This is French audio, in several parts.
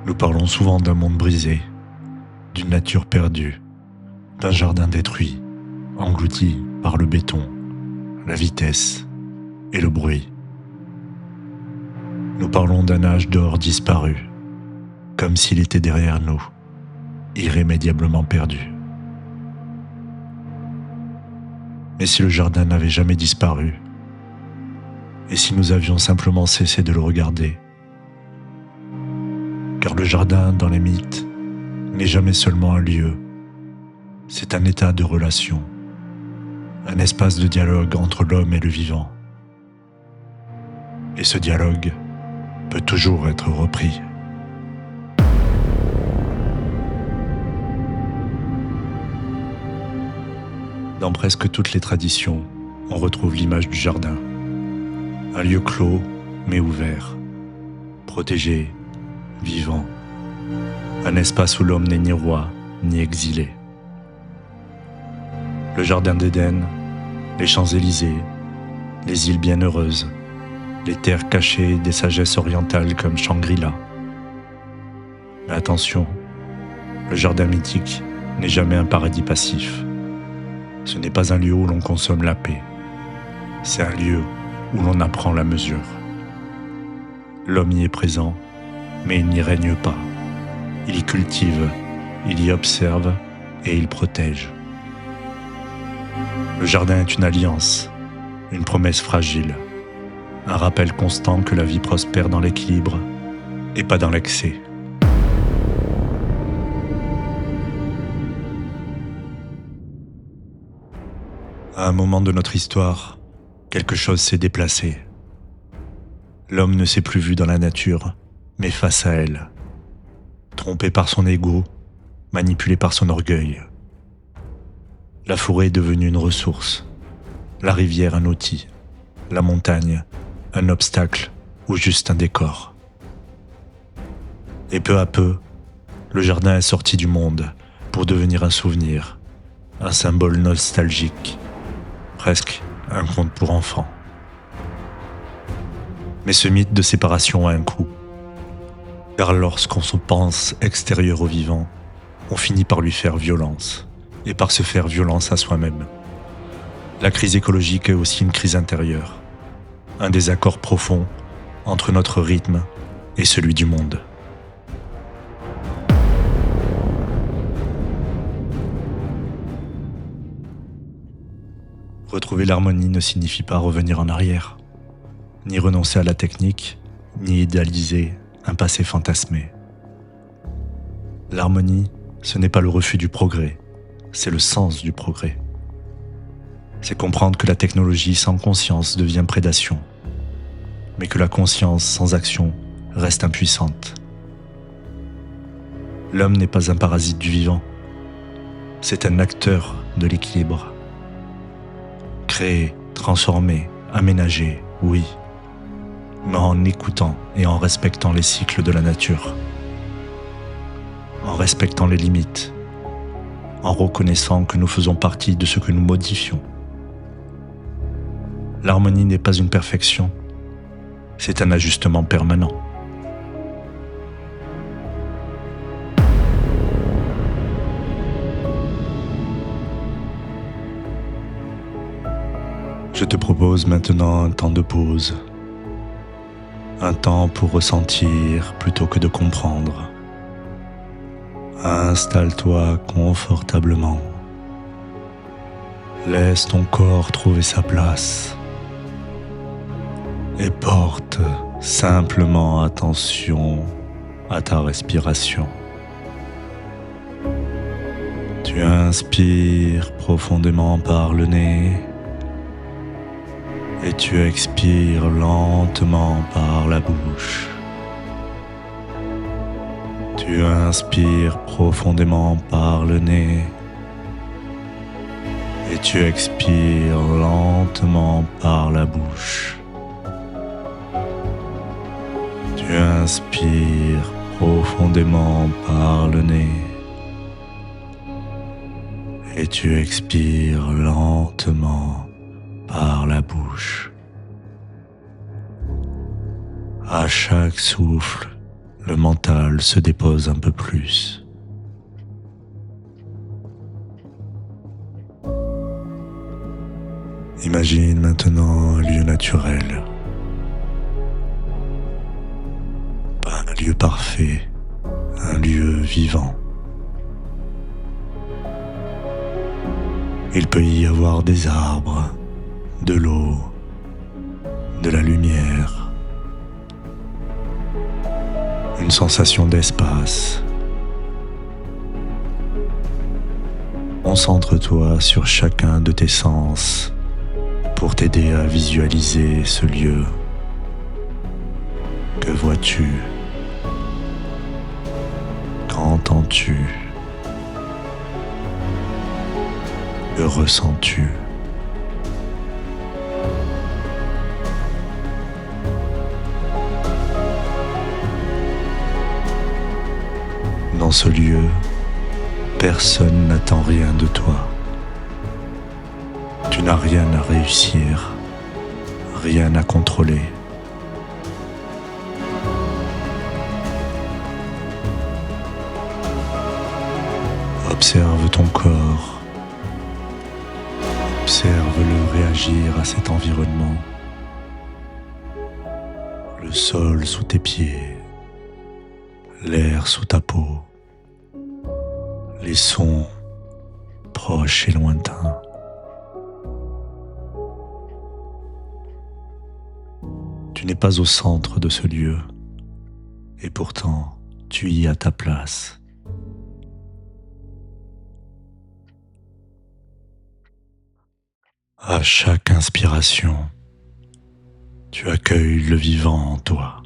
Nous parlons souvent d'un monde brisé, d'une nature perdue, d'un jardin détruit, englouti par le béton, la vitesse et le bruit. Nous parlons d'un âge d'or disparu, comme s'il était derrière nous, irrémédiablement perdu. Mais si le jardin n'avait jamais disparu, et si nous avions simplement cessé de le regarder? Car le jardin, dans les mythes, n'est jamais seulement un lieu, c'est un état de relation, un espace de dialogue entre l'homme et le vivant. Et ce dialogue peut toujours être repris. Dans presque toutes les traditions, on retrouve l'image du jardin. Un lieu clos, mais ouvert, protégé, vivant. Un espace où l'homme n'est ni roi, ni exilé. Le jardin d'Éden, les Champs-Élysées, les îles bienheureuses, les terres cachées des sagesses orientales comme Shangri-La. Mais attention, le jardin mythique n'est jamais un paradis passif. Ce n'est pas un lieu où l'on consomme la paix. C'est un lieu où l'on apprend la mesure. L'homme y est présent, mais il n'y règne pas. Il y cultive, il y observe et il protège. Le jardin est une alliance, une promesse fragile, un rappel constant que la vie prospère dans l'équilibre et pas dans l'excès. À un moment de notre histoire, quelque chose s'est déplacé. L'homme ne s'est plus vu dans la nature, mais face à elle. Trompé par son ego, manipulé par son orgueil. La forêt est devenue une ressource, la rivière un outil, la montagne un obstacle ou juste un décor. Et peu à peu, le jardin est sorti du monde pour devenir un souvenir, un symbole nostalgique, presque un conte pour enfants. Mais ce mythe de séparation a un coût, car lorsqu'on se pense extérieur au vivant, on finit par lui faire violence, et par se faire violence à soi-même. La crise écologique est aussi une crise intérieure, un désaccord profond entre notre rythme et celui du monde. Retrouver l'harmonie ne signifie pas revenir en arrière, ni renoncer à la technique, ni idéaliser un passé fantasmé. L'harmonie, ce n'est pas le refus du progrès, c'est le sens du progrès. C'est comprendre que la technologie sans conscience devient prédation, mais que la conscience sans action reste impuissante. L'homme n'est pas un parasite du vivant, c'est un acteur de l'équilibre. Créer, transformer, aménager, oui, mais en écoutant et en respectant les cycles de la nature, en respectant les limites, en reconnaissant que nous faisons partie de ce que nous modifions. L'harmonie n'est pas une perfection, c'est un ajustement permanent. Je te propose maintenant un temps de pause, un temps pour ressentir plutôt que de comprendre. Installe-toi confortablement. Laisse ton corps trouver sa place et porte simplement attention à ta respiration. Tu inspires profondément par le nez et tu expires lentement par la bouche. Tu inspires profondément par le nez et tu expires lentement par la bouche. Tu inspires profondément par le nez et tu expires lentement par la bouche. À chaque souffle, le mental se dépose un peu plus. Imagine maintenant un lieu naturel, pas un lieu parfait, un lieu vivant. Il peut y avoir des arbres, de l'eau, de la lumière, une sensation d'espace. Concentre-toi sur chacun de tes sens pour t'aider à visualiser ce lieu. Que vois-tu? Qu'entends-tu? Que ressens-tu? Dans ce lieu, personne n'attend rien de toi. Tu n'as rien à réussir, rien à contrôler. Observe ton corps, observe-le réagir à cet environnement. Le sol sous tes pieds, l'air sous ta peau, les sons proches et lointains. Tu n'es pas au centre de ce lieu, et pourtant tu y as ta place. À chaque inspiration, tu accueilles le vivant en toi.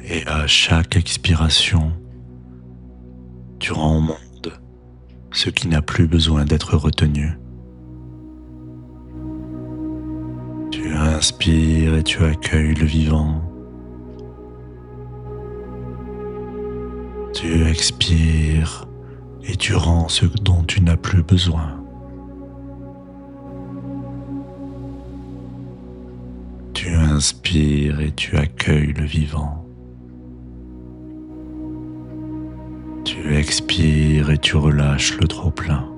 Et à chaque expiration, tu rends au monde ce qui n'a plus besoin d'être retenu. Tu inspires et tu accueilles le vivant. Tu expires et tu rends ce dont tu n'as plus besoin. Tu inspires et tu accueilles le vivant. Tu expires et tu relâches le trop-plein.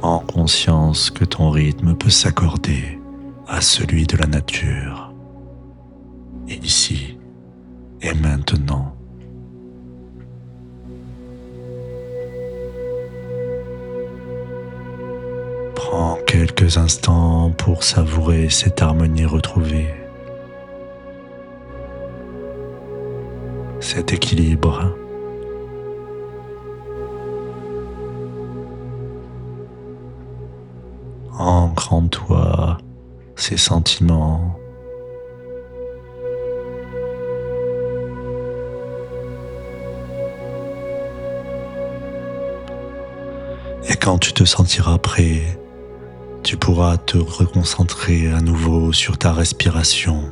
Prends conscience que ton rythme peut s'accorder à celui de la nature. Et ici et maintenant. Prends quelques instants pour savourer cette harmonie retrouvée, cet équilibre. Ancre en toi ces sentiments. Et quand tu te sentiras prêt, tu pourras te reconcentrer à nouveau sur ta respiration.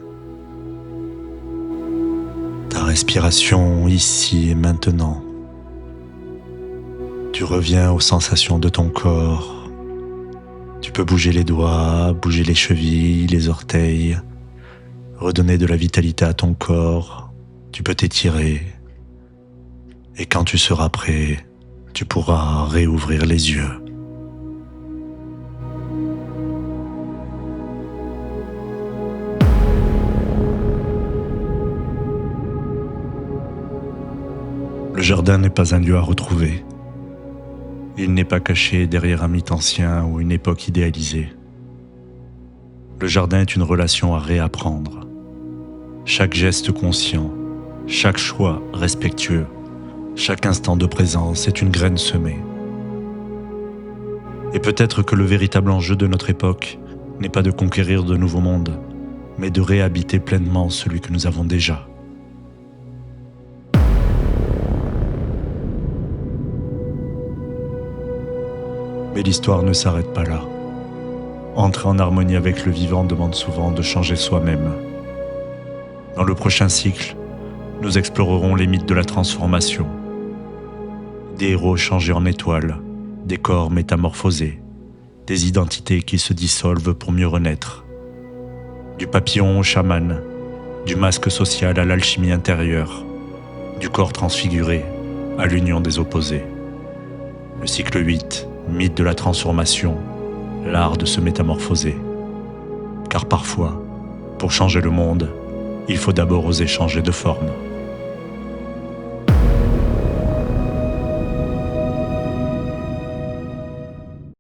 Ta respiration ici et maintenant. Tu reviens aux sensations de ton corps. Tu peux bouger les doigts, bouger les chevilles, les orteils, redonner de la vitalité à ton corps. Tu peux t'étirer. Et quand tu seras prêt, tu pourras réouvrir les yeux. Le jardin n'est pas un lieu à retrouver. Il n'est pas caché derrière un mythe ancien ou une époque idéalisée. Le jardin est une relation à réapprendre. Chaque geste conscient, chaque choix respectueux, chaque instant de présence est une graine semée. Et peut-être que le véritable enjeu de notre époque n'est pas de conquérir de nouveaux mondes, mais de réhabiter pleinement celui que nous avons déjà. Mais l'histoire ne s'arrête pas là. Entrer en harmonie avec le vivant demande souvent de changer soi-même. Dans le prochain cycle, nous explorerons les mythes de la transformation. Des héros changés en étoiles, des corps métamorphosés, des identités qui se dissolvent pour mieux renaître. Du papillon au chaman, du masque social à l'alchimie intérieure, du corps transfiguré à l'union des opposés. Le cycle 8, mythe de la transformation, l'art de se métamorphoser. Car parfois, pour changer le monde, il faut d'abord oser changer de forme.